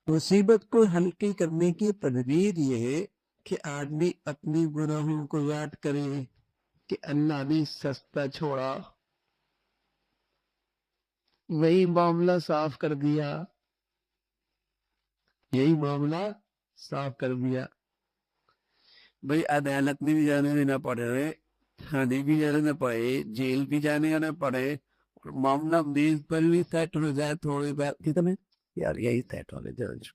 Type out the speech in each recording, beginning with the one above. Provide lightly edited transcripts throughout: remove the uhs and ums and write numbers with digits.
मुसीबत को हल्की करने की तदबीर ये है कि आदमी अपने गुनाहों को याद करे कि अल्लाह ने सस्ता छोड़ा, वही मामला साफ कर दिया, यही मामला साफ कर दिया। भाई अदालत में भी जाने देना पड़े, थाने भी जाने ना पड़े, जेल भी जाने आना पड़े, और मामला मेज पर भी सेट हो जाए थोड़ी बात कितने यार यही सेट हो गए जज,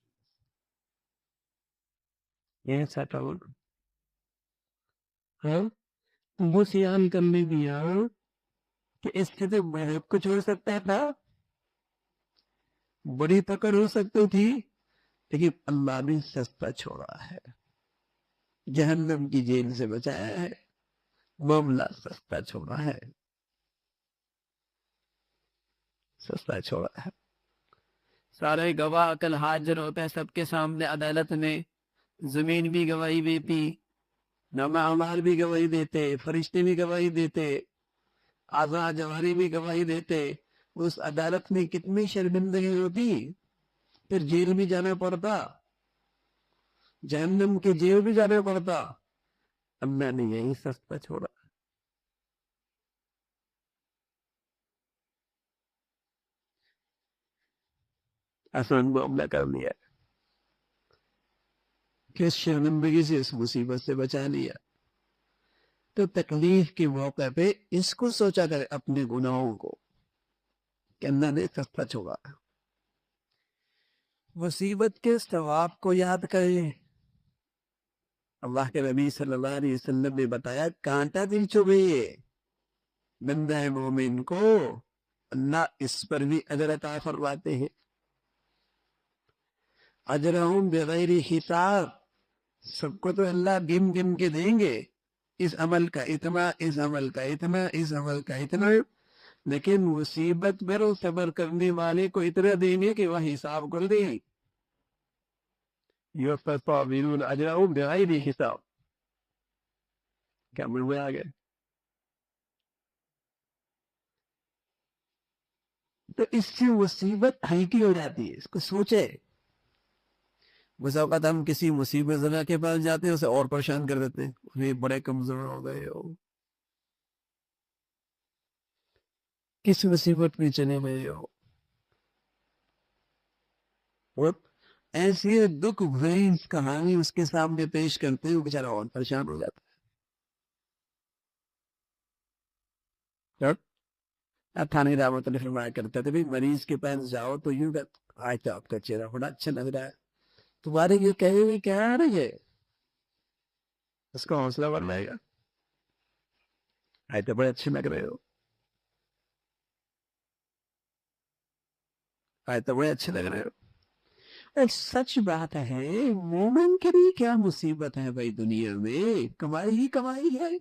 यही सेट हो गए। हाँ, वो सियान करने दिया कि इससे तो महब को छोड़ सकता था, बड़ी पकड़ हो सकती थी, लेकिन अल्लाह ने सस्ता छोड़ा है, जहन्नम की जेल से बचाया है, मामला सस्ता छोड़ा है, सस्ता छोड़ा है। सारे गवाह कल हाजिर होते हैं सबके सामने अदालत में, जमीन भी गवाही देती, नामा अमाल भी गवाही देते, फरिश्ते भी गवाही देते, आज़ा जवाहरी भी गवाही देते। उस अदालत में कितनी शर्मिंदगी होती, फिर जेल भी जाना पड़ता, जहन्नम की जेल भी जाना पड़ता। अब मैंने यही सस्ता छोड़ा। आसान मामला कर लिया, किस शर्मिंदगी से इस मुसीबत से बचा लिया। तो तकलीफ के मौके पे इसको सोचा करे अपने गुनाहों को कि अल्लाह ने सस्ता छोड़ा। मुसीबत के सवाब को याद करें। अल्लाह के नबी सल्लल्लाहु अलैहि वसल्लम ने बताया कांटा दिल चुभे बंदा मोमिन को अल्लाह इस पर भी अजर अता फरमाते हैं। अजरहुम बिगैर हिसाब, सबको तो अल्लाह गिन गिन के देंगे, इस अमल का इतना, इस अमल का इतना, इस अमल का इतना, लेकिन मुसीबत पर सबर करने वाले को इतना देंगे कि वह हिसाब कर देंगे। युफ़्फ़ाबिरून अजरहुम बिगैर हिसाब, क्या मुझ में आ गए। तो इससे मुसीबत हल्की हो जाती है, इसको सोचे। वक्त हम किसी मुसीबत ज़दा के पास जाते हैं, उसे और परेशान कर देते हैं, उन्हें बड़े कमजोर हो गए हो, किस मुसीबत में चले गए हो, और ऐसी दुख भरी कहानी उसके सामने पेश करते हैं, बेचारा और परेशान हो जाता है। अब थाने रावत ने फरमाया करते थे भाई मरीज के पास जाओ तो यूं आज तो आपका चेहरा बड़ा अच्छा लग रहा है, तुम्हारे ये कहे हुए क्या आ रही है, उसका हौसला बढ़ जाएगा। आज तो बड़े अच्छे लग रहे हो, आज तो बड़े अच्छे लग रहे हो। सच बात है, मोमिन के लिए क्या मुसीबत है भाई, दुनिया में कमाई ही कमाई है।